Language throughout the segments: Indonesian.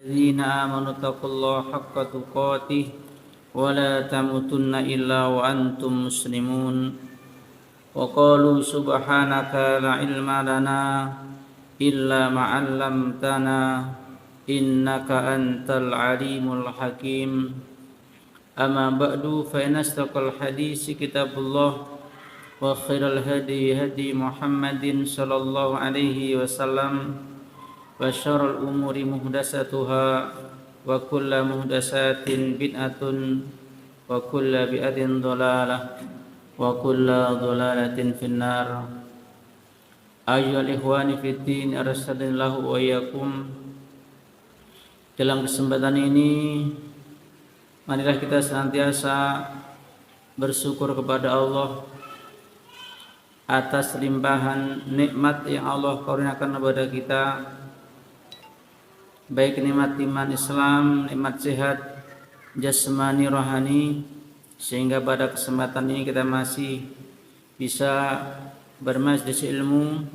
الذين آمنوا اتقوا الله حق تقاته ولا تموتن إلا وأنتم مسلمون وقالوا سبحانك لا علم لنا إلا ما علمتنا إنك أنت العليم الحكيم أما بعد فإن أصدق الحديث كتاب الله وخير الهدي هدي محمد صلى الله عليه وسلم وشر الأمور محدثاتها وكل محدثات بدعة وكل بدعة ضلالة وكل ضلالة في النار. أيها الإخوان في الدين أرشدني الله وإياkum. Dalam kesempatan ini marilah kita senantiasa bersyukur kepada Allah atas limpahan nikmat yang Allah karuniakan kepada kita, baik nikmat iman Islam, nikmat sehat jasmani rohani, sehingga pada kesempatan ini kita masih bisa bermajlis ilmu,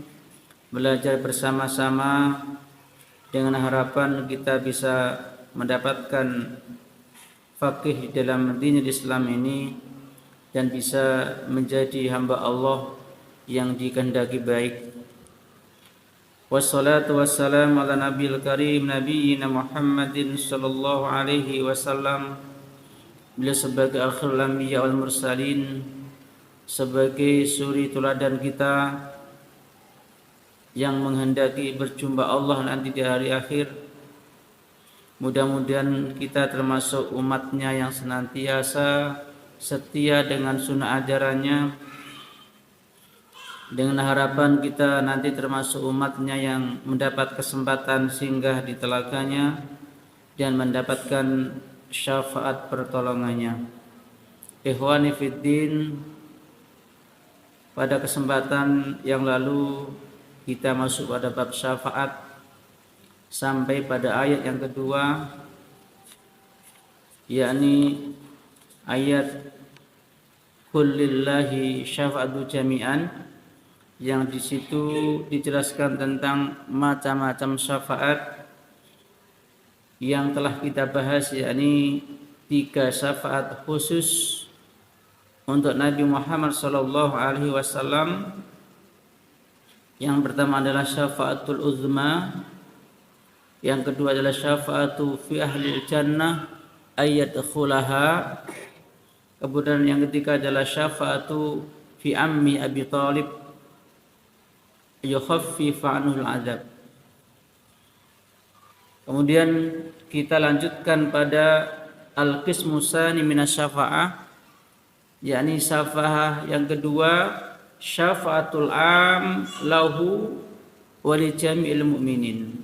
belajar bersama-sama dengan harapan kita bisa mendapatkan faqih dalam dinul Islam ini dan bisa menjadi hamba Allah yang dikehendaki baik. Wassalatu wassalamu ala nabiyil karim nabiyina Muhammadin sallallahu alaihi wasallam. Beliau sebagai akhirul anbiya wal mursalin, sebagai suri teladan kita yang menghendaki berjumpa Allah nanti di hari akhir. Mudah-mudahan kita termasuk umatnya yang senantiasa setia dengan sunnah ajarannya, dengan harapan kita nanti termasuk umatnya yang mendapat kesempatan singgah di telaganya dan mendapatkan syafaat pertolongannya. Ikhwani fiddin, pada kesempatan yang lalu kita masuk pada bab syafaat sampai pada ayat yang kedua, yakni ayat kullillahi syafa'atu jami'an, yang di situ dijelaskan tentang macam-macam syafaat yang telah kita bahas, yakni 3 syafaat khusus untuk Nabi Muhammad sallallahu alaihi wasallam. Yang pertama adalah syafaatul uzma, yang kedua adalah syafaatu fi ahli jannah ayat khulaha, kemudian yang ketiga adalah syafaatu fi ammi Abi Thalib yukhaffif anhul azab. Kemudian kita lanjutkan pada al-qismu tsani minas syafa'ah, yakni syafa'ah yang kedua, syafaatul am lahu wa li jami'il mu'minin.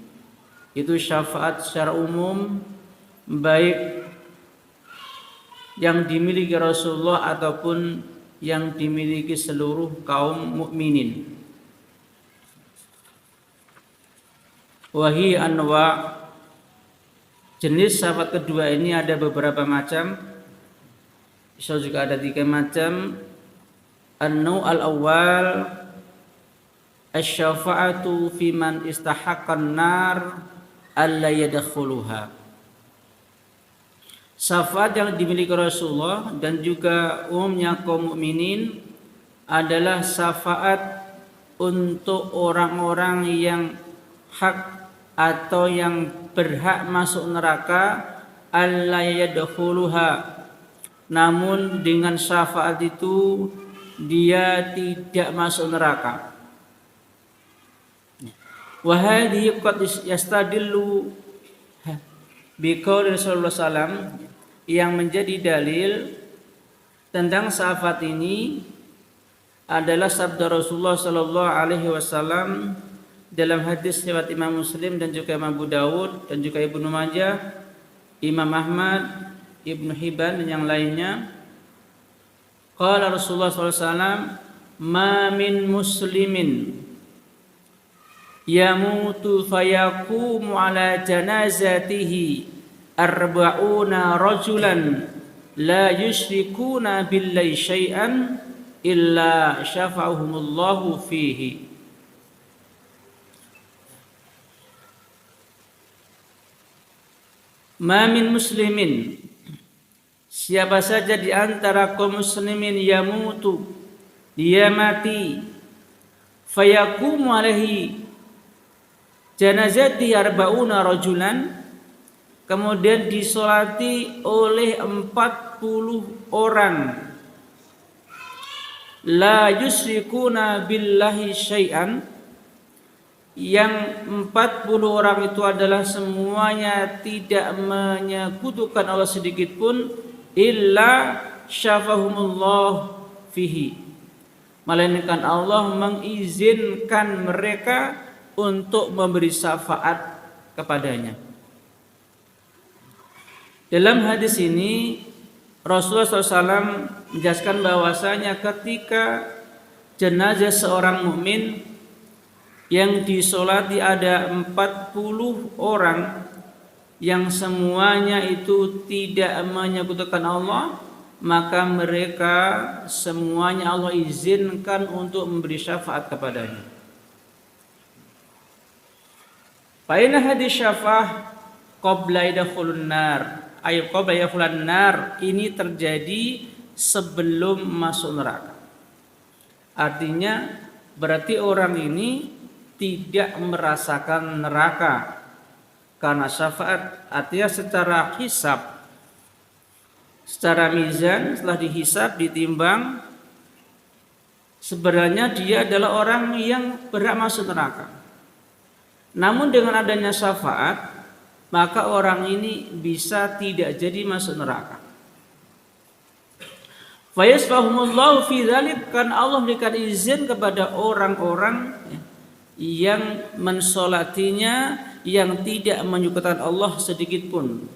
Itu syafaat secara umum, baik yang dimiliki Rasulullah ataupun yang dimiliki seluruh kaum mukminin. Wahi anwa, jenis syafaat kedua ini ada beberapa macam, bisa juga ada 3 macam. An-naw' al-awwal asy-syafa'atu fi man istahaqqan nar alla yadkhuluha. Syafaat yang dimiliki Rasulullah dan juga umumnya kaum mukminin adalah syafaat untuk orang-orang yang hak atau yang berhak masuk neraka, alla yadkhuluha, namun dengan syafaat itu dia tidak masuk neraka. Wa hadhihi qad yastadillu biqauli Rasulullah sallam, yang menjadi dalil tentang syafaat ini adalah sabda Rasulullah sallallahu alaihi wasallam dalam hadis riwayat Imam Muslim dan juga Imam Abu Dawud dan juga Ibnu Majah, Imam Ahmad, Ibnu Hibban dan yang lainnya. Qala Rasulullah sallallahu alaihi wasallam, ma min muslimin yamutu fayaqumu ala janazatihi arba'una rajulan la yusyrikuna billahi syai'an illa syafa'ahumullahu fihi. Ma min muslimin, siapa saja di antara kaum muslimin yamutu, dia mati, fayaqumu alaihi janazati arba'una rajulan, kemudian disolati oleh 40 orang, la yusyrikuna billahi syai'an, yang 40 orang itu adalah semuanya tidak menyekutukan Allah sedikit pun, illa syafahumullah fihi, melainkan Allah mengizinkan mereka untuk memberi syafaat kepadanya. Dalam hadis ini Rasulullah SAW menjelaskan bahwasanya ketika jenazah seorang mukmin yang disolati ada 40 orang yang semuanya itu tidak menyekutukan Allah, maka mereka semuanya Allah izinkan untuk memberi syafaat kepadanya. Faina hadis syafa'ah qabla yadkhulun nar, ay qabla yadkhulun nar, ini terjadi sebelum masuk neraka. Artinya berarti orang ini tidak merasakan neraka karena syafaat. Artinya secara hisab, secara mizan, setelah dihisab, ditimbang, sebenarnya dia adalah orang yang berhak masuk neraka. Namun dengan adanya syafaat, maka orang ini bisa tidak jadi masuk neraka. Fayasfahumullahu fi dzalik, kan Allah memberikan izin kepada orang-orang yang mensolatinya yang tidak menyekutukan Allah sedikit pun.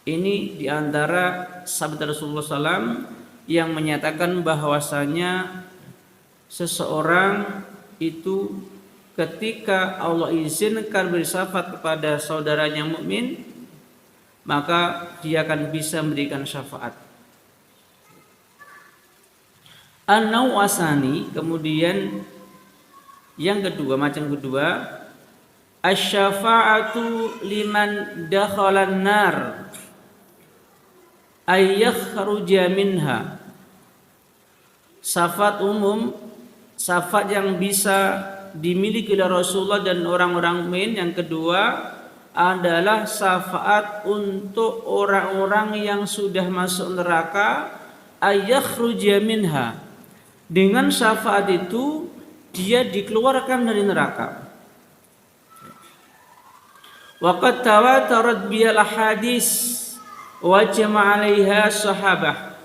Ini diantara sabda Rasulullah SAW yang menyatakan bahwasanya seseorang itu ketika Allah izinkan bersyafaat kepada saudaranya mukmin, maka dia akan bisa memberikan syafaat. An-nawasani, kemudian yang kedua, macam kedua, asy-syafa'atu liman dakhalan nar ay yakhruja minha. Syafaat umum, syafaat yang bisa dimiliki oleh Rasulullah dan orang-orang mukmin. Yang kedua adalah syafaat untuk orang-orang yang sudah masuk neraka, ay yakhruja minha. Dengan syafaat itu dia dikeluarkan dari neraka. Waqad tawatarat bil hadis wa jama'a 'alaiha sahabah.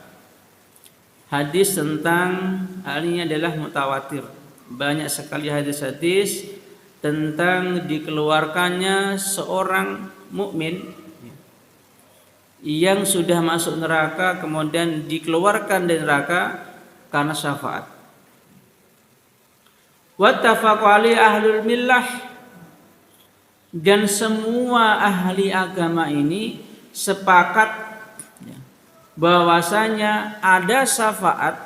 Hadis tentang hal ini adalah mutawatir. Banyak sekali hadis-hadis tentang dikeluarkannya seorang mukmin yang sudah masuk neraka kemudian dikeluarkan dari neraka karena syafaat. Wattafaqu alaihi ahlul millah, dan semua ahli agama ini sepakat bahwasanya ada syafaat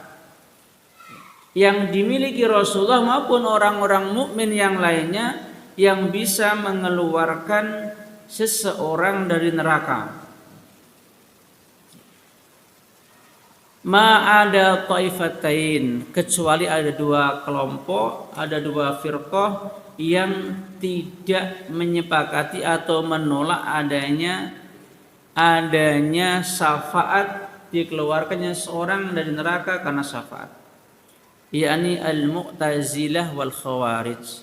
yang dimiliki Rasulullah maupun orang-orang mukmin yang lainnya yang bisa mengeluarkan seseorang dari neraka. Ma ada taifatain, kecuali ada dua kelompok, ada dua firqah yang tidak menyepakati atau menolak adanya syafaat, dikeluarkannya seorang dari neraka karena syafaat, yakni al-Mu'tazilah wal Khawarij.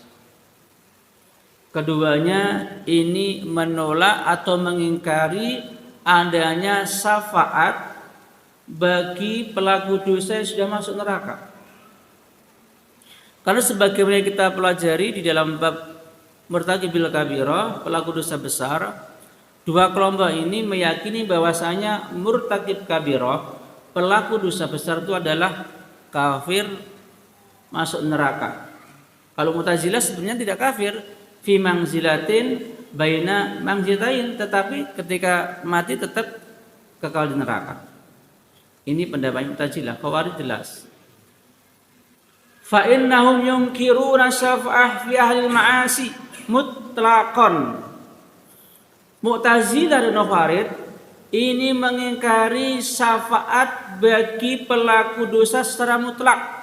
Keduanya ini menolak atau mengingkari adanya syafaat bagi pelaku dosa yang sudah masuk neraka. Karena sebagaimana kita pelajari di dalam bab murtakibil kabirah, pelaku dosa besar, dua kelompok ini meyakini bahwasanya murtakib kabirah, pelaku dosa besar itu adalah kafir, masuk neraka. Kalau Mu'tazilah sebenarnya tidak kafir, fi mangzilatin baina mangzilatain, tetapi ketika mati tetap kekal di neraka. Ini pendapat Mu'tazilah. Khawarij jelas. Fa innahum yunkiruna syafa'ah fi ahli ma'asi mutlaqan. Mu'tazilah dan Khawarij ini mengingkari syafaat bagi pelaku dosa secara mutlak.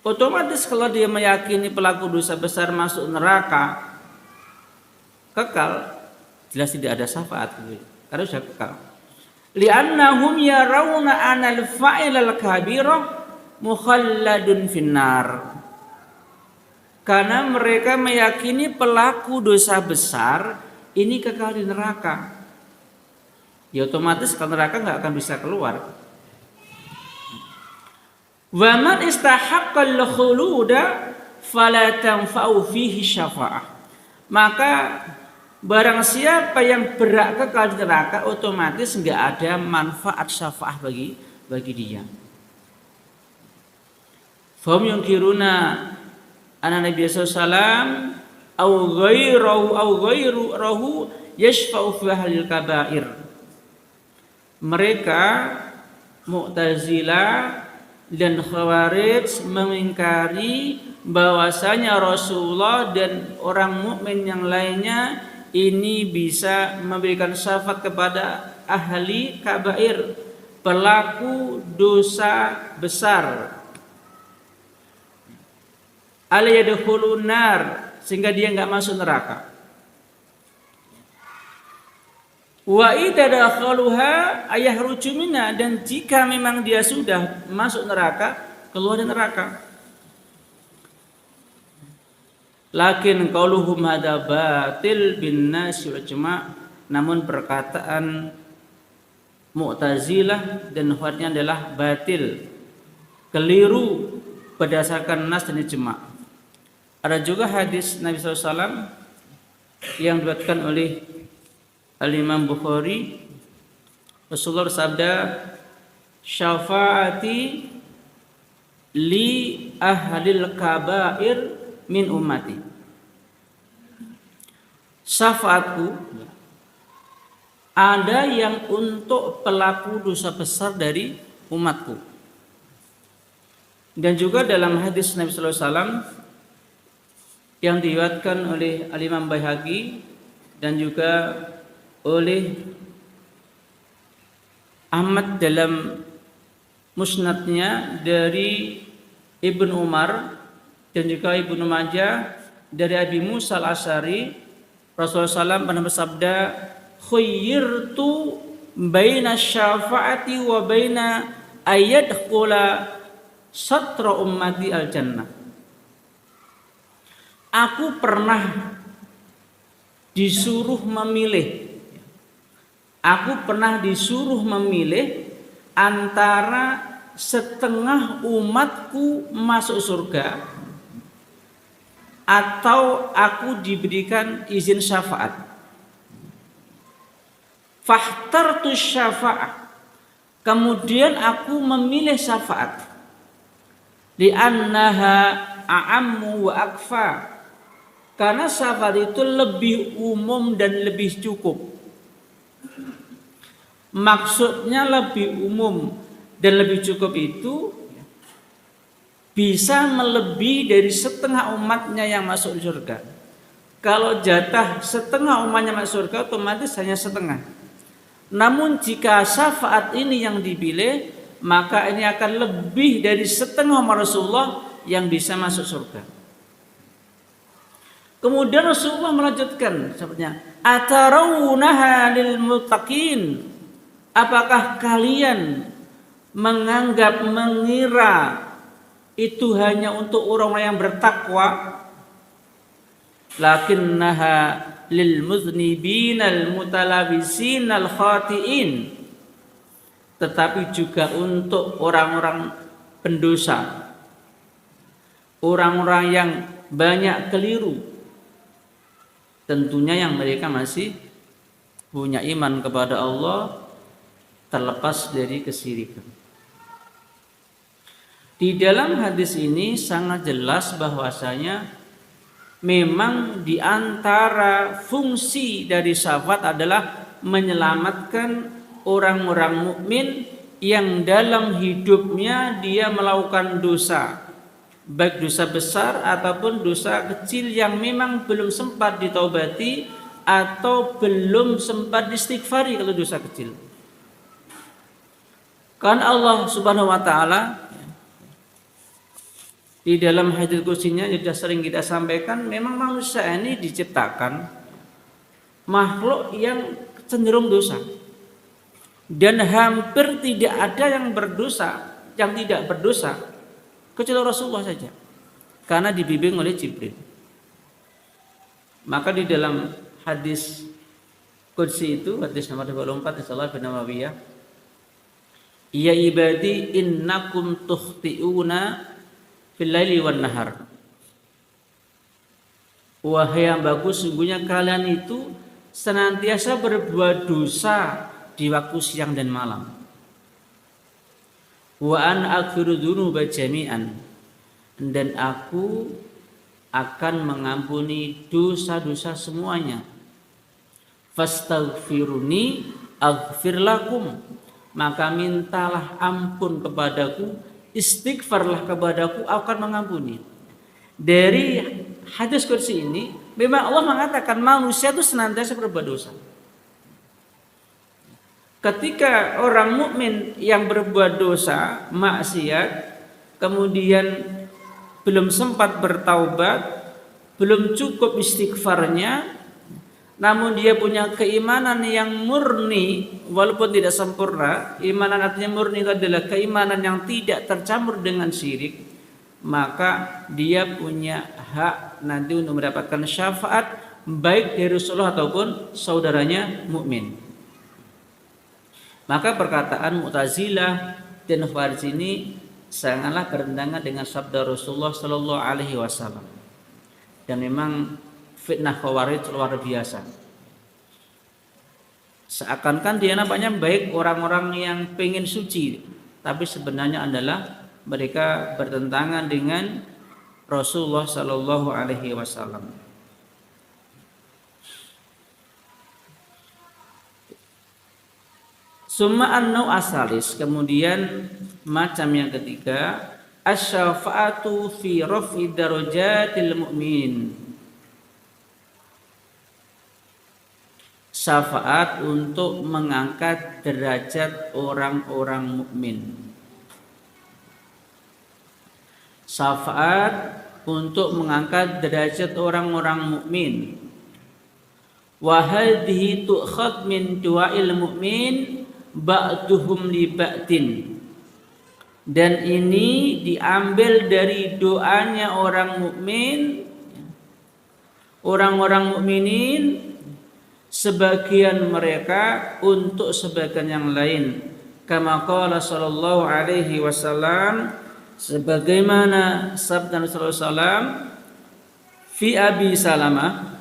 Otomatis kalau dia meyakini pelaku dosa besar masuk neraka kekal, jelas tidak ada syafaat karena sudah kekal. Li'annahum yarawna anal fa'ilal kabirah mukhalladun finnar. Karena mereka meyakini pelaku dosa besar ini kekal di neraka. Ya otomatis kalau neraka nggak akan bisa keluar. Wa man istahaqqal khuluda fala tanfa'u fihi syafa'ah. Maka barang siapa yang berhak kekal di neraka otomatis nggak ada manfaat syafaah bagi dia. Fahum yunkiruna anna Nabi sallallahu au ghairuhu yashfa'u fi ahlil kabair. Mereka Mu'tazilah dan Khawarij mengingkari bahwasanya Rasulullah dan orang mukmin yang lainnya ini bisa memberikan syafaat kepada ahli kabair, pelaku dosa besar. Ala yadkhulun nar, sehingga dia enggak masuk neraka. Wa idza dakhaluha ayahruju minha, dan jika memang dia sudah masuk neraka, keluar dari neraka. Lakin qauluhum hadza batil bin nas wa jama', namun perkataan Mu'tazilah dan Khawarij adalah batil, keliru berdasarkan nas dan ijma'. Ada juga hadis Nabi SAW yang diriwayatkan oleh Al-Imam Bukhari. Rasulullah bersabda, syafaati li ahlil kabair min ummati. Syafaatku ada yang untuk pelaku dosa besar dari umatku. Dan juga dalam hadis Nabi sallallahu alaihi wasallam yang diriwayatkan oleh Al-Imam Baihaqi dan juga oleh Ahmad dalam musnadnya dari Ibnu Umar dan juga Ibnu Majah dari Abi Musa Al-Asy'ari, Rasulullah SAW pernah bersabda, khayyirtu baina syafaati wa baina ayadkhula satra ummati al-jannah. Aku pernah disuruh memilih. Aku pernah disuruh memilih antara setengah umatku masuk surga atau aku diberikan izin syafaat. Fahtartu syafa'ah. Kemudian aku memilih syafaat. Li'annaha a'ammu wa akfa. Karena syafaat itu lebih umum dan lebih cukup. Maksudnya lebih umum dan lebih cukup itu bisa melebihi dari setengah umatnya yang masuk surga. Kalau jatah setengah umatnya masuk surga, otomatis hanya setengah. Namun jika syafaat ini yang dipilih, maka ini akan lebih dari setengah umat Rasulullah yang bisa masuk surga. Kemudian Rasulullah melanjutkan sabdanya, atarawunaha lil muttaqin. Apakah kalian mengira itu hanya untuk orang-orang yang bertakwa? Lakinnaha lil muznibin al mutalabisin al khati'in. Tetapi juga untuk orang-orang pendosa, orang-orang yang banyak keliru. Tentunya yang mereka masih punya iman kepada Allah, terlepas dari kesyirikan. Di dalam hadis ini sangat jelas bahwasanya memang di antara fungsi dari syafaat adalah menyelamatkan orang-orang mukmin yang dalam hidupnya dia melakukan dosa, baik dosa besar ataupun dosa kecil yang memang belum sempat ditaubati atau belum sempat diistighfari kalau dosa kecil. Kan Allah Subhanahu wa taala di dalam hadits kursinya sudah sering kita sampaikan, memang manusia ini diciptakan makhluk yang cenderung dosa. Dan hampir tidak ada yang berdosa, yang tidak berdosa kecuali Rasulullah saja. Karena dibimbing oleh Jibril. Maka di dalam hadis kursi itu, hadis nomor 24 insyaallah bin Nawawiyah, ya ibadi innakum tukhti'una fil laili wan nahar. Wahai hambaku, sungguhnya kalian itu senantiasa berbuat dosa di waktu siang dan malam. Wa an aghfiru dzunuba jami'an, dan aku akan mengampuni dosa-dosa semuanya. Fastaghfiruni aghfir lakum, maka mintalah ampun kepadaku, istighfarlah kepadaku, aku akan mengampuni. Dari hadis kursi ini memang Allah mengatakan manusia itu senantiasa berbuat dosa. Ketika orang mukmin yang berbuat dosa, maksiat, kemudian belum sempat bertaubat, belum cukup istighfarnya, namun dia punya keimanan yang murni walaupun tidak sempurna. Imanan artinya murni itu adalah keimanan yang tidak tercampur dengan syirik, maka dia punya hak nanti untuk mendapatkan syafaat baik dari Rasulullah ataupun saudaranya mukmin. Maka perkataan Mu'tazilah dan Khawarij ini sangatlah bertentangan dengan sabda Rasulullah Sallallahu Alaihi Wasallam. Dan memang fitnah Khawarij luar biasa. Seakan-akan dia nampaknya baik orang-orang yang pengen suci, tapi sebenarnya adalah mereka bertentangan dengan Rasulullah Sallallahu Alaihi Wasallam. Summa an-nau' asalis, kemudian macam yang ketiga, asy-syafa'atu fi raf'i darajatil mu'min. Syafaat untuk mengangkat derajat orang-orang mukmin. Syafaat untuk mengangkat derajat orang-orang mukmin. Wa hadhihi tu'khad min du'ail mu'min ba'duhum li ba'din, dan ini diambil dari doanya orang mukmin, orang-orang mukminin, sebagian mereka untuk sebagian yang lain. Kama qala sallallahu alaihi wasallam, sebagaimana sabda Rasulullah sallallahu alaihi wasallam fi Abi Salamah,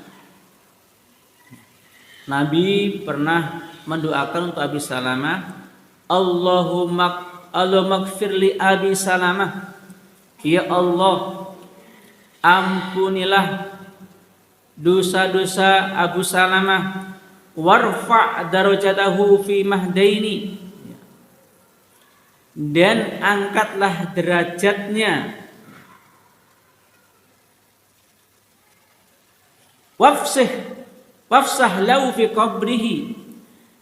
Nabi pernah mendoakan untuk Abi Salamah, Allahumma gfir li Abi Salamah, ya Allah ampunilah dosa-dosa Abu Salamah, warfa' darajatahu fi mahdaini, dan angkatlah derajatnya, wafsah lahu fi qabrihi,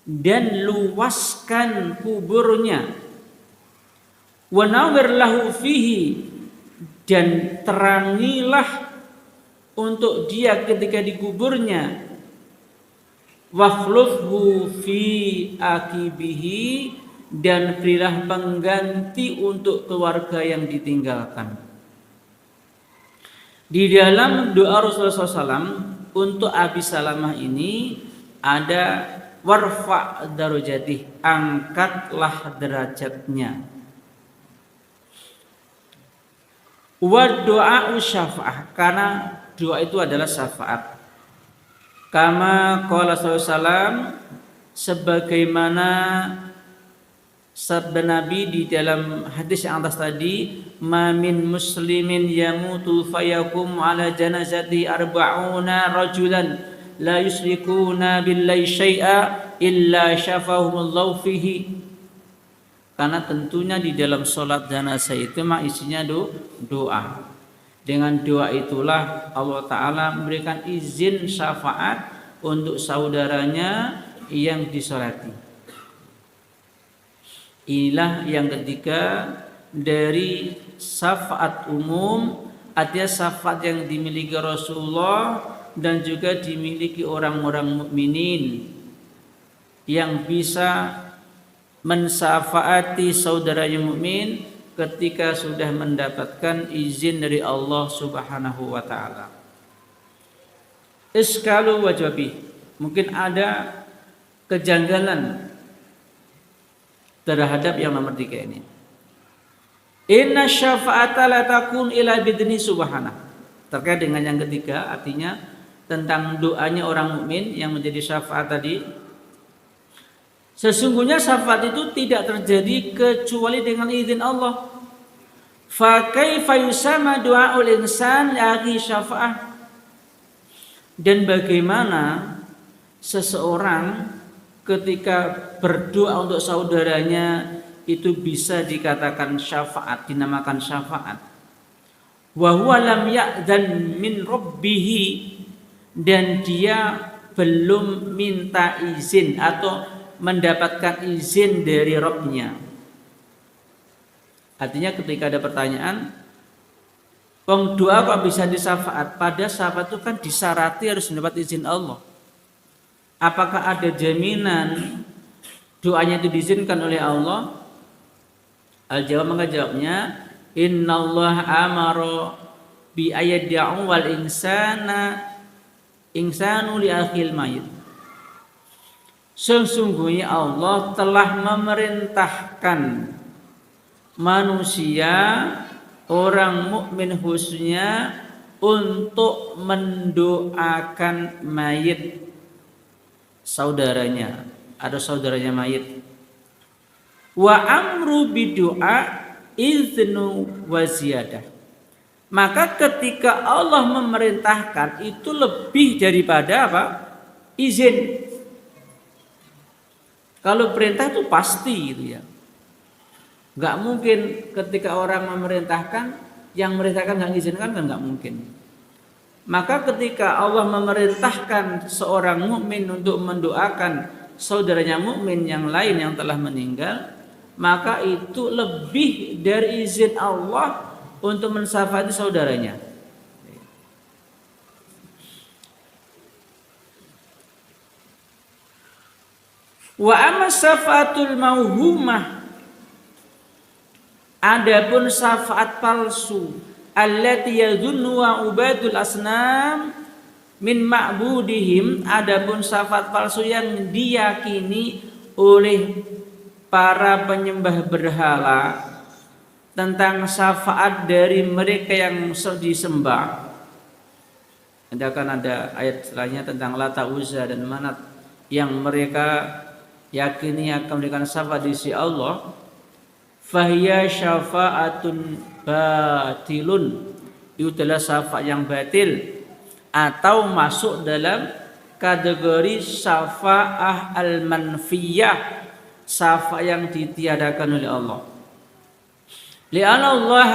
dan luaskan kuburnya, wa nawwir lahu fihi, dan terangilah untuk dia ketika di kuburnya, wakhlufhu fi akibihi, dan berilah pengganti untuk keluarga yang ditinggalkan. Di dalam doa Rasulullah SAW untuk Abi Salamah ini ada warfa' darajatih, angkatlah derajatnya. Wa du'a syafa'ah, karena doa itu adalah syafaat. Kama qala sallallahu, sebagaimana sabda Nabi di dalam hadis yang atas tadi, ma min muslimin yamutu fayakum ala janazati arba'una rajulan la yusyrikuna billahi syai'a illa syafahumullahu fihi. Karena tentunya di dalam sholat jenazah itu mah isinya doa. Dengan doa itulah Allah Ta'ala memberikan izin syafaat untuk saudaranya yang disolati. Inilah yang ketiga dari syafaat umum, artinya syafaat yang dimiliki Rasulullah dan juga dimiliki orang-orang mukminin yang bisa mensyafaati saudaranya mukmin ketika sudah mendapatkan izin dari Allah Subhanahu wa taala. Iskalu wajwabi, mungkin ada kejanggalan terhadap yang nomor 3 ini. Inna syafa'ata la takun ila bidni subhanahu. Terkait dengan yang ketiga, artinya tentang doanya orang mukmin yang menjadi syafaat tadi. Sesungguhnya syafaat itu tidak terjadi kecuali dengan izin Allah. Fa kaifa yusama du'aul insan akhi syafa'ah? Dan bagaimana seseorang ketika berdoa untuk saudaranya itu bisa dikatakan syafaat, dinamakan syafaat. Wa huwa lam ya'dzan min rabbih, dan dia belum minta izin atau mendapatkan izin dari Rabb-nya. Artinya ketika ada pertanyaan, doa kok bisa disyafaat? Pada syafaat itu kan disyaratkan harus mendapat izin Allah. Apakah ada jaminan doanya itu diizinkan oleh Allah? Al-jawab, maka jawabnya, innallaha amara bi ayyad'u wal insanu li akhil mayit. Sesungguhnya Allah telah memerintahkan manusia, orang mukmin khususnya, untuk mendoakan mayit saudaranya, ada saudaranya mayit. Wa amru bidu'a iznu wa ziyadah. Maka ketika Allah memerintahkan itu lebih daripada apa? Izin. Kalau perintah itu pasti gitu ya. Enggak mungkin ketika orang memerintahkan, yang memerintahkan enggak mengizinkan, kan enggak mungkin. Maka ketika Allah memerintahkan seorang mukmin untuk mendoakan saudaranya mukmin yang lain yang telah meninggal, maka itu lebih dari izin Allah untuk mensyafaati saudaranya. Wa amma syafaatul mauhumah, adapun syafaat palsu, allati yadhunnu wa ubadul asnam min ma'budihim, adapun syafaat palsu yang diyakini oleh para penyembah berhala tentang syafaat dari mereka yang disembah. Akan ada ayat setelahnya tentang Lata, Uzza dan Manat yang mereka yakini akan memberikan syafaat di sisi Allah. Fahiya syafa'atun batilun, itu adalah syafaat yang batil atau masuk dalam kategori syafa'ah al-manfiyah, syafaat yang ditiadakan oleh Allah. Li'anna Allah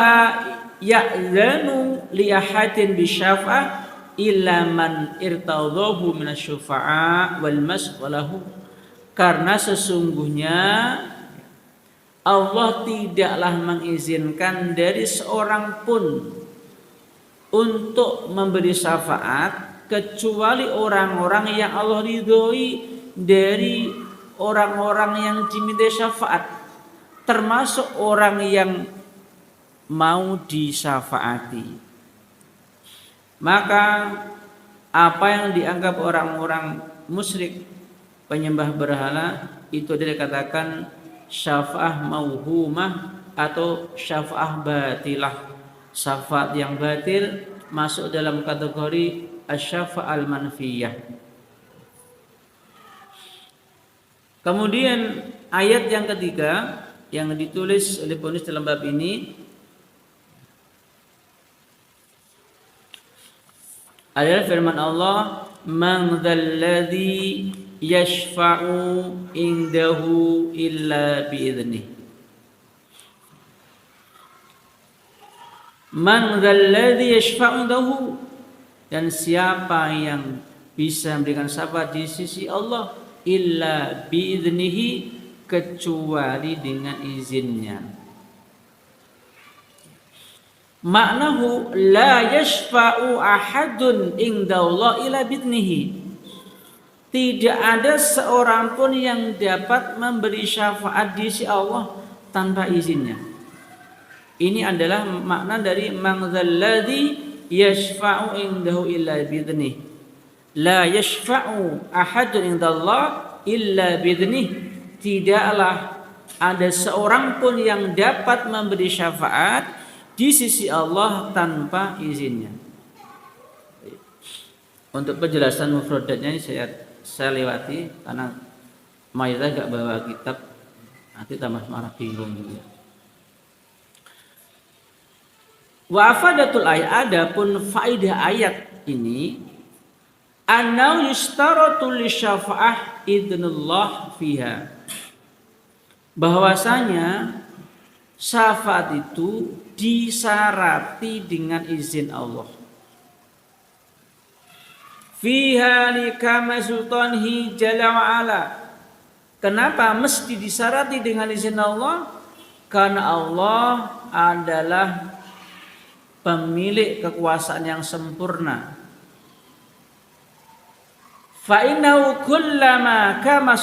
ya'zanu li ahadin bi syafa'ah illa man irtadahu minasy-syufa'a wal mas'alahu. Karena sesungguhnya Allah tidaklah mengizinkan dari seorang pun untuk memberi syafaat kecuali orang-orang yang Allah ridhoi dari orang-orang yang dimintai syafaat, termasuk orang yang mau disyafaati. Maka apa yang dianggap orang-orang musyrik, penyembah berhala, itu dikatakan syafa'ah mauhumah atau syafa'ah batilah. Syafaat yang batil masuk dalam kategori asy-syafa'al manfiyah. Kemudian ayat yang ketiga yang ditulis oleh penulis dalam bab ini adalah firman Allah, man dzalladzi yashfa'u indahu illa bi'idznih. Man dzalladzi yashfa'u, dan siapa yang bisa memberikan syafaat di sisi Allah illa biiznihi, kecuali dengan izinnya. Maknahu la yashfa'u ahadun indallah illa biiznihi. Tidak ada seorang pun yang dapat memberi syafaat di sisi Allah tanpa izinnya. Ini adalah makna dari man dzalladzi yashfa'u indahu illa biiznihi. La yashfa'u ahadun indallah illa biiznihi. Tidaklah ada seorang pun yang dapat memberi syafaat di sisi Allah tanpa izinnya. Untuk penjelasan mufradatnya ini saya lewati karena mayoritas gak bawa kitab, nanti tambah marah bingung juga. Wa afadatul ayat, adapun faidah ayat ini annau yustaratu lisyafa'ah idznullah fiha, bahwasanya syafaat itu disarati dengan izin Allah. Fiha likama sultanihi jalla wa ala. Kenapa mesti disarati dengan izin Allah? Karena Allah adalah pemilik kekuasaan yang sempurna. Fa innahu kullama kama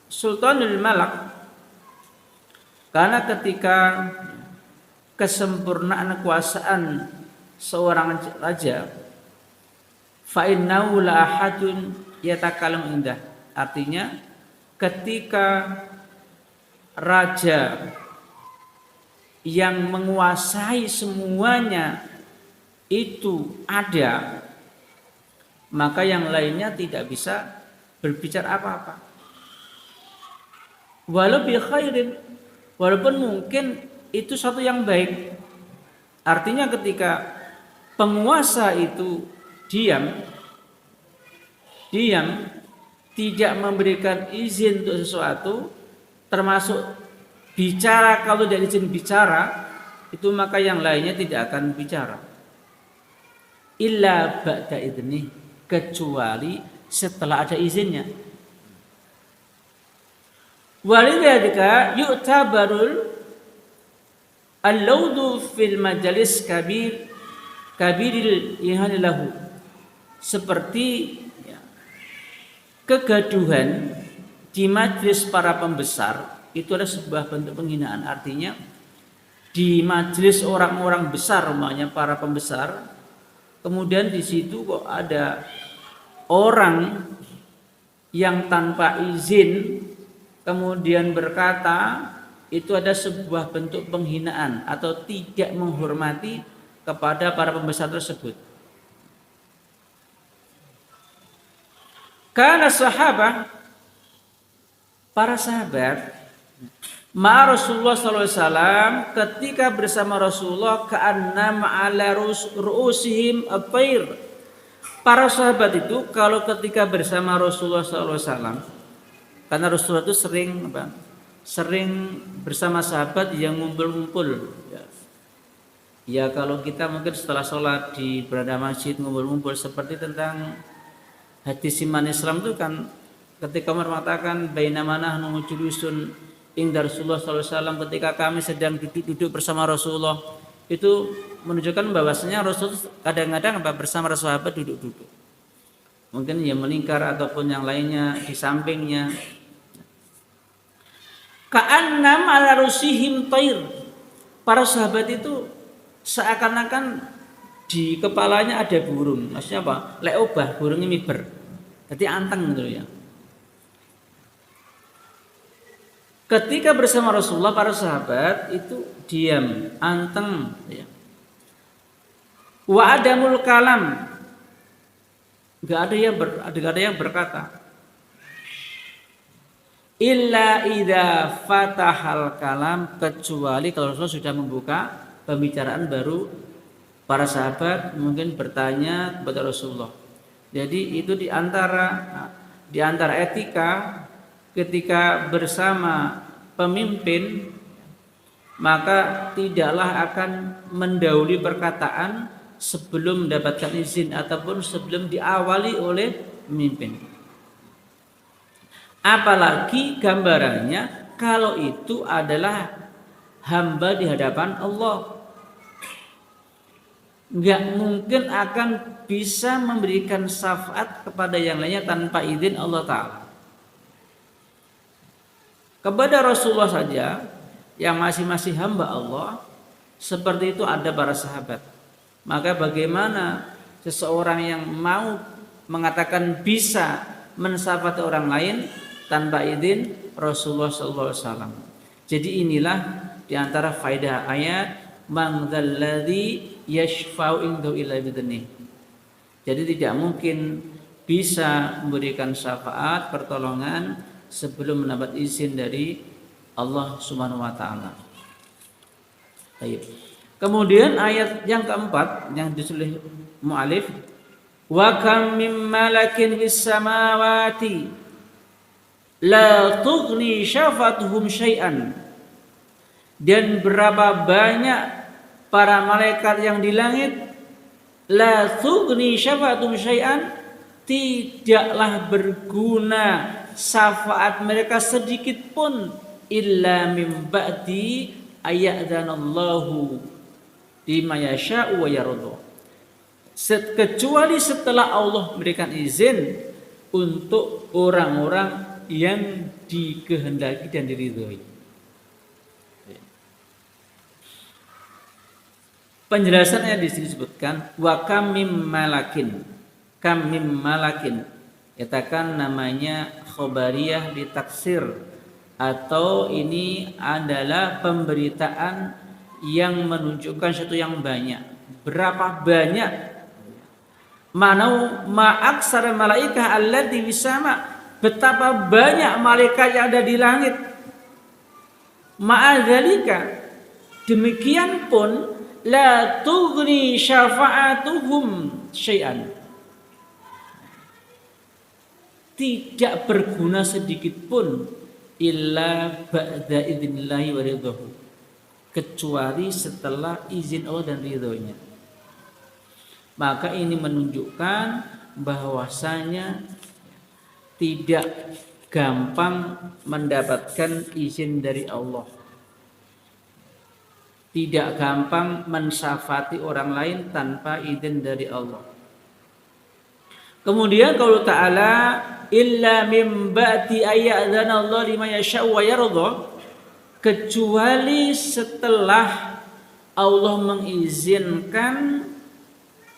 sultanul malak, karena ketika kesempurnaan kekuasaan seorang raja, fa innahu la ahadun yatakalam indah, artinya ketika raja yang menguasai semuanya itu ada, maka yang lainnya tidak bisa berbicara apa-apa. Walau bi khairin, walaupun mungkin itu satu yang baik. Artinya ketika penguasa itu diam, tidak memberikan izin untuk sesuatu, termasuk bicara, kalau tidak izin bicara, itu maka yang lainnya tidak akan bicara. Illa ba'da idzni, kecuali setelah ada izinnya. Walidzalika yu'tabarul al-laudu fil majalis kabiril ihani lahu, seperti kegaduhan di majelis para pembesar itu adalah sebuah bentuk penghinaan. Artinya di majelis orang-orang besar, umpamanya para pembesar, kemudian di situ kok ada orang yang tanpa izin kemudian berkata, itu ada sebuah bentuk penghinaan atau tidak menghormati kepada para pembesar tersebut. Karena sahabat, para sahabat, ma Rasulullah SAW, ketika bersama Rasulullah, ka'annam ala ru'usihim at-tayr. Para sahabat itu kalau ketika bersama Rasulullah SAW, karena Rasulullah itu sering bersama sahabat yang ngumpul-ngumpul. Ya kalau kita mungkin setelah sholat di berada masjid ngumpul-ngumpul, seperti tentang hadis iman Islam itu kan, ketika Umar mengatakan bainama nahnu julusun inda Rasulullah SAW, ketika kami sedang duduk bersama Rasulullah, itu menunjukkan bahwasanya Rasul kadang-kadang bersama sahabat duduk-duduk, mungkin yang melingkar ataupun yang lainnya di sampingnya. Ka'annam ala rusihim tayr, para sahabat itu seakan-akan di kepalanya ada burung. Maksudnya apa? Leobah, burungnya miber, jadi anteng gitu ya. Ketika bersama Rasulullah, para sahabat itu diam, anteng ya. Wa adamul kalam, enggak ada yang berkata. Illa idza fatahal kalam, kecuali kalau Rasulullah sudah membuka pembicaraan, baru para sahabat mungkin bertanya kepada Rasulullah. Jadi itu di antara etika ketika bersama pemimpin, maka tidaklah akan mendahului perkataan sebelum mendapatkan izin ataupun sebelum diawali oleh pemimpin. Apalagi gambarannya kalau itu adalah hamba di hadapan Allah, nggak mungkin akan bisa memberikan syafaat kepada yang lainnya tanpa izin Allah Ta'ala. Kepada Rasulullah saja yang masih hamba Allah, seperti itu ada para sahabat. Maka bagaimana seseorang yang mau mengatakan bisa mensyafaati orang lain tanpa izin Rasulullah SAW. Jadi inilah diantara faedah ayat man dzalladzi yashfa'u indahu illa bidznih. Jadi tidak mungkin bisa memberikan syafaat pertolongan sebelum mendapat izin dari Allah Subhanahu wa taala. Baik. Kemudian ayat yang keempat yang ditulis mu'alif, wa kam mim malakin fis samawati la tughni syafatuhum syai'an. Dan berapa banyak para malaikat yang di langit, la tughni syafatuhum syai'an, tidaklah berguna syafaat mereka sedikit pun illa mim ba'di ayyadzanallahu lima yasha'u wa yarda, kecuali setelah Allah memberikan izin untuk orang-orang yang dikehendaki dan diridhoi. Penjelasannya di sini disebutkan wa kam mim malakin. Kam mim malakin katakan namanya khobariyah ditaksir, atau ini adalah pemberitaan yang menunjukkan sesuatu yang banyak. Berapa banyak? Manau ma'aksara malaikah allati bisama, betapa banyak malaikat yang ada di langit. Ma'adzalika, demikian pun la tughni syafa'atuhum syai'an, tidak berguna sedikit pun illa ba'da idnillahi wa ridhahu, kecuali setelah izin Allah dan ridhonya. Maka ini menunjukkan bahwasanya tidak gampang mendapatkan izin dari Allah, tidak gampang mensyafaati orang lain tanpa izin dari Allah. Kemudian kalau ta'ala illa mim ba'di ayyadzanallahu liman yasha'u wa yarda, kecuali setelah Allah mengizinkan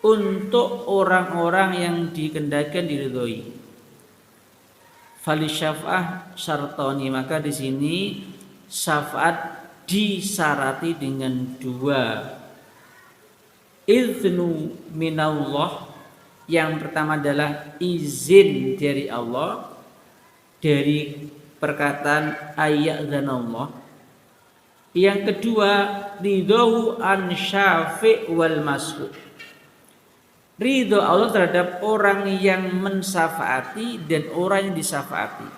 untuk orang-orang yang dikehendaki diridhoi. Fali syafa'ah syartani, maka di sini syafaat disarati dengan dua. Iznu minallah, yang pertama adalah izin dari Allah dari perkataan ayyadzanallah. Yang kedua ridho an syafi' wal mas'ud, ridho Allah terhadap orang yang mensyafaati dan orang yang disyafaati.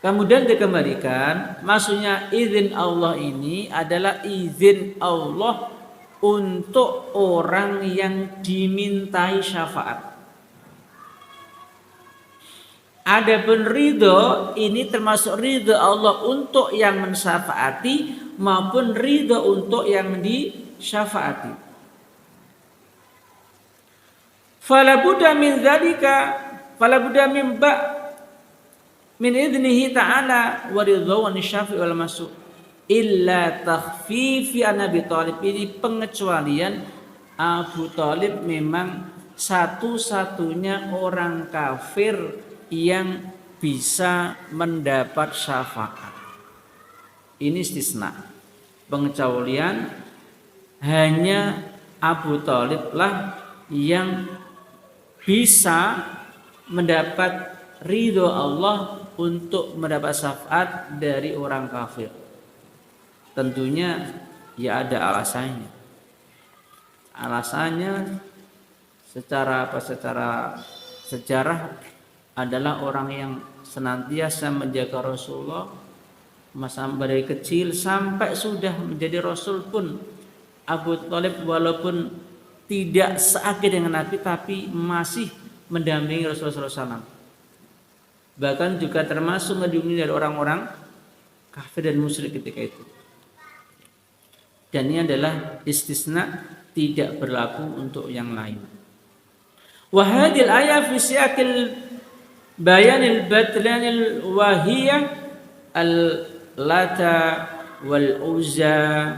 Kemudian dikembalikan, maksudnya izin Allah ini adalah izin Allah untuk orang yang dimintai syafaat. Adapun ridho ini termasuk ridho Allah untuk yang mensyafaati maupun ridho untuk yang disyafaati. Fala budda min dzalika, fala budda min idnihi ta'ala wa ridwan syafi' wal mas'ud illa takhfifi an Abi Thalib. Ini pengecualian Abu Thalib memang satu-satunya orang kafir yang bisa mendapat syafaat. Ini istisna, pengecualian hanya Abu Thalib lah yang bisa mendapat ridho Allah untuk mendapat syafaat dari orang kafir. Tentunya ya ada alasannya. Alasannya secara sejarah adalah orang yang senantiasa menjaga Rasulullah masa dari kecil sampai sudah menjadi Rasul pun Abu Thalib walaupun tidak seagil dengan Nabi tapi masih mendampingi Rasulullah SAW. Bahkan juga termasuk melindungi dari orang-orang kafir dan musyrik ketika itu. Dan ini adalah istisna, tidak berlaku untuk yang lain. Wa hadhil ayat fi siyaqil bayanil batlanil wahiyah al-Lata wal Uzza.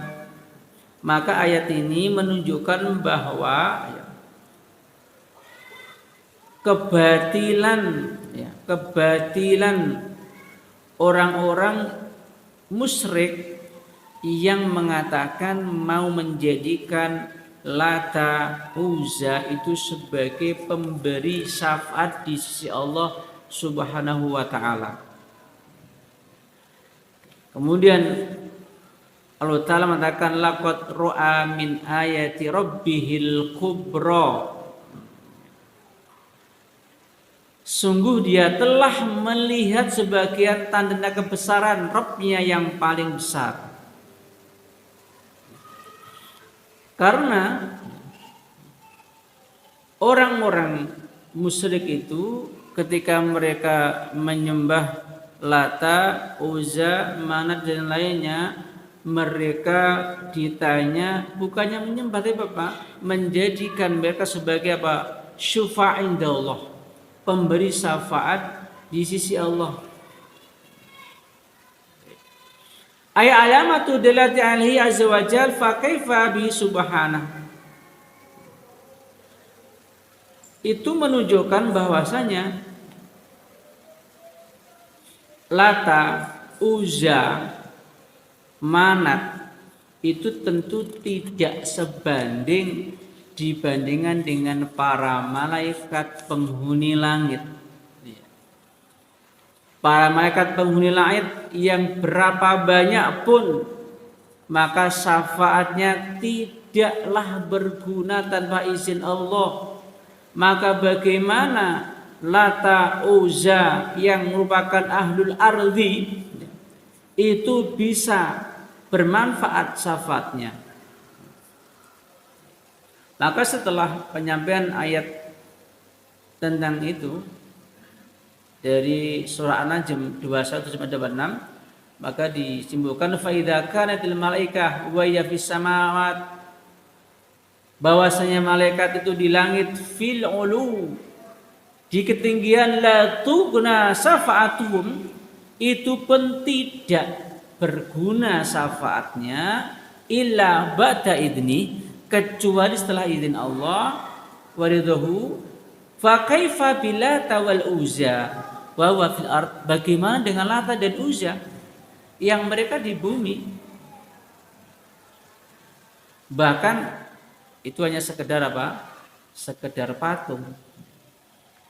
Maka ayat ini menunjukkan bahwa kebatilan orang-orang musyrik yang mengatakan mau menjadikan Lata, Uzza itu sebagai pemberi syafaat di sisi Allah Subhanahu wa taala. Kemudian Allah Ta'ala mengatakan laqad ra'a min ayati rabbihil kubra. Sungguh dia telah melihat sebagian tanda kebesaran Rabb-Nya yang paling besar. Karena orang-orang musyrik itu ketika mereka menyembah Lata, Uzza, Manat dan lainnya, mereka ditanya bukannya menyembah tapi apa? Menjadikan mereka sebagai apa? Syufa' indallah, pemberi syafaat di sisi Allah. Ay alamatu dalati alaihi azza wa jal fa kaifa bi subhanahu. Itu menunjukkan bahwasanya Lata, Uzza, Manat itu tentu tidak sebanding dibandingkan dengan para malaikat penghuni langit. Para malaikat penghuni langit yang berapa banyak pun, maka syafaatnya tidaklah berguna tanpa izin Allah. Maka bagaimana Lata, Uzza yang merupakan ahlul ardi itu bisa bermanfaat syafaatnya? Maka setelah penyampaian ayat tentang itu dari surah An-Najm 21-26, maka disimpulkan fa idza kanatil malaikah wa ya fis samawat, bahwasanya malaikat itu di langit fil ulu, di ketinggian, la tughna syafa'atuhum, itu pun tidak berguna syafaatnya illa ba'da idni, kecuali setelah izin Allah, waridahu. Fa kaifa bilata wal Uzza wa huwa fil ard, bagaimana dengan Lata dan Uzza yang mereka di bumi? Bahkan itu hanya sekedar apa? Sekedar patung.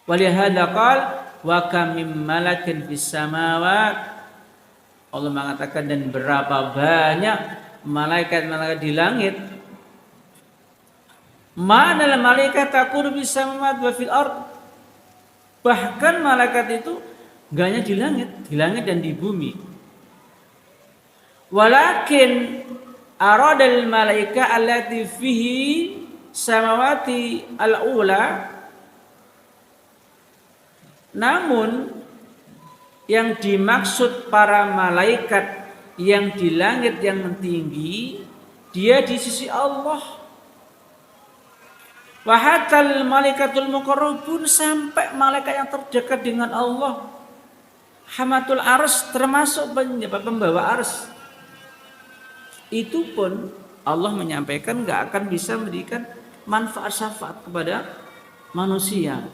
Walihada qal wa kam mim malakin fis samawat, Allah mengatakan dan berapa banyak malaikat-malaikat di langit. Mana malaikat takun bis samawat wa fil ard, bahkan malaikat itu enggak hanya di langit dan di bumi. Walakin aradal malaika allati fihi samawati al-ula, namun yang dimaksud para malaikat yang di langit yang tinggi, dia di sisi Allah. Wa hatal malaikatul muqarrabun, sampai malaikat yang terdekat dengan Allah, hamatul ars, termasuk pembawa ars, itu pun Allah menyampaikan enggak akan bisa memberikan manfaat syafaat kepada manusia.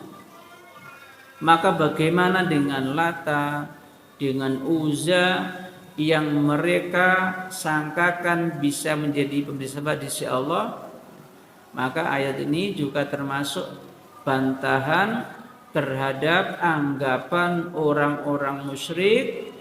Maka bagaimana dengan Lata, dengan Uzza yang mereka sangkakan bisa menjadi pemberi syafaat di sisi Allah? Maka ayat ini juga termasuk bantahan terhadap anggapan orang-orang musyrik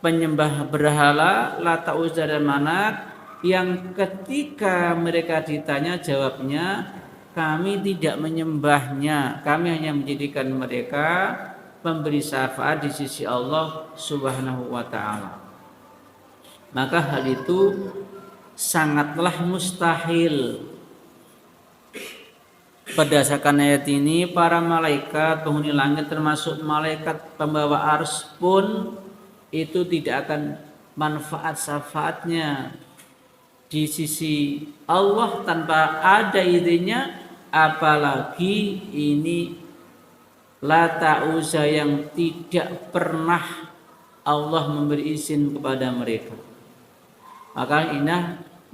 penyembah berhala Lata, Uzza dan Manat, yang ketika mereka ditanya jawabnya, kami tidak menyembahnya, kami hanya menjadikan mereka memberi syafaat di sisi Allah Subhanahu wa taala. Maka hal itu sangatlah mustahil. Berdasarkan ayat ini, para malaikat penghuni langit termasuk malaikat pembawa ars pun itu tidak akan manfaat syafaatnya di sisi Allah tanpa ada idenya, apalagi ini Lata Uzza yang tidak pernah Allah memberi izin kepada mereka. Maka ini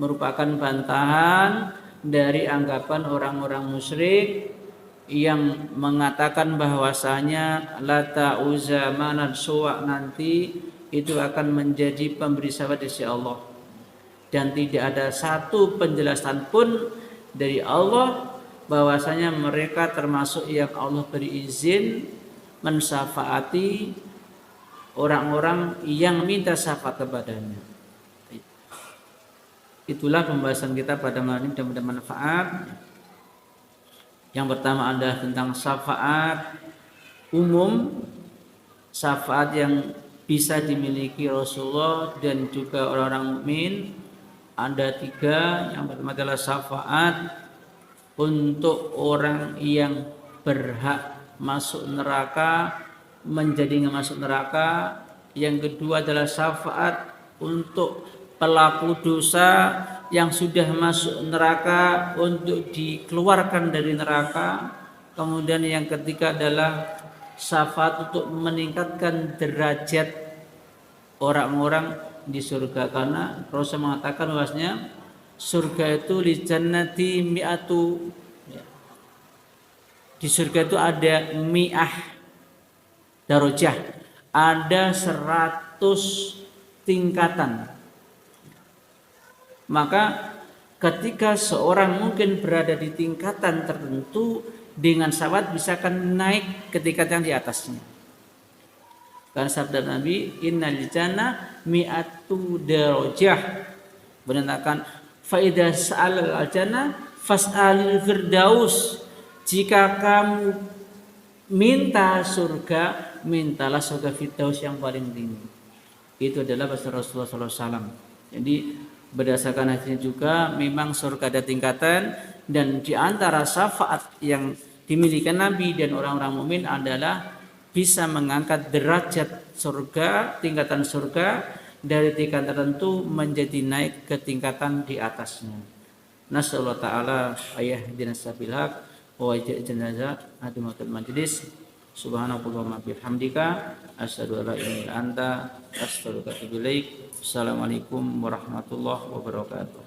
merupakan bantahan dari anggapan orang-orang musyrik yang mengatakan bahwasanya Lata Uzza Manat Suwa nanti itu akan menjadi pemberi syafaat di sisi Allah, dan tidak ada satu penjelasan pun dari Allah bahwasanya mereka termasuk yang Allah beri izin mensyafaati orang-orang yang minta syafaat kepadanya. Itulah pembahasan kita pada malam ini, mudah-mudahan bermanfaat. Yang pertama adalah tentang syafaat umum, syafaat yang bisa dimiliki Rasulullah dan juga orang-orang mukmin. Ada 3. Yang pertama adalah syafaat untuk orang yang berhak masuk neraka menjadi nggak masuk neraka. Yang kedua adalah syafaat untuk pelaku dosa yang sudah masuk neraka untuk dikeluarkan dari neraka. Kemudian yang ketiga adalah syafaat untuk meningkatkan derajat orang-orang di surga, karena Rasul mengatakan bahwasanya surga itu li jannati mi'atu, di surga itu ada mi'ah darajah, ada 100 tingkatan. Maka ketika seorang mungkin berada di tingkatan tertentu, dengan syafaat bisa akan naik ke tingkatan di atasnya. Karena sabda Nabi, innal jannah mi'atu darajah, menandakan fa idza sa'al al-jannah fas'alil firdaus. Jika kamu minta surga, mintalah surga firdaus yang paling tinggi. Itu adalah bahasa Rasulullah SAW. Jadi berdasarkan hadisnya juga memang surga ada tingkatan, dan di antara syafaat yang dimiliki Nabi dan orang-orang mukmin adalah bisa mengangkat derajat surga, tingkatan surga dari tingkatan tertentu menjadi naik ke tingkatan di atasnya. Nasallahu ta'ala ayah dinasabil haq wa jenazah hadimatul majlis. Subhanakallahumma bihamdika asyhadu an la ilaha illa anta astaghfiruka wa atubu ilaik. Assalamualaikum warahmatullahi wabarakatuh.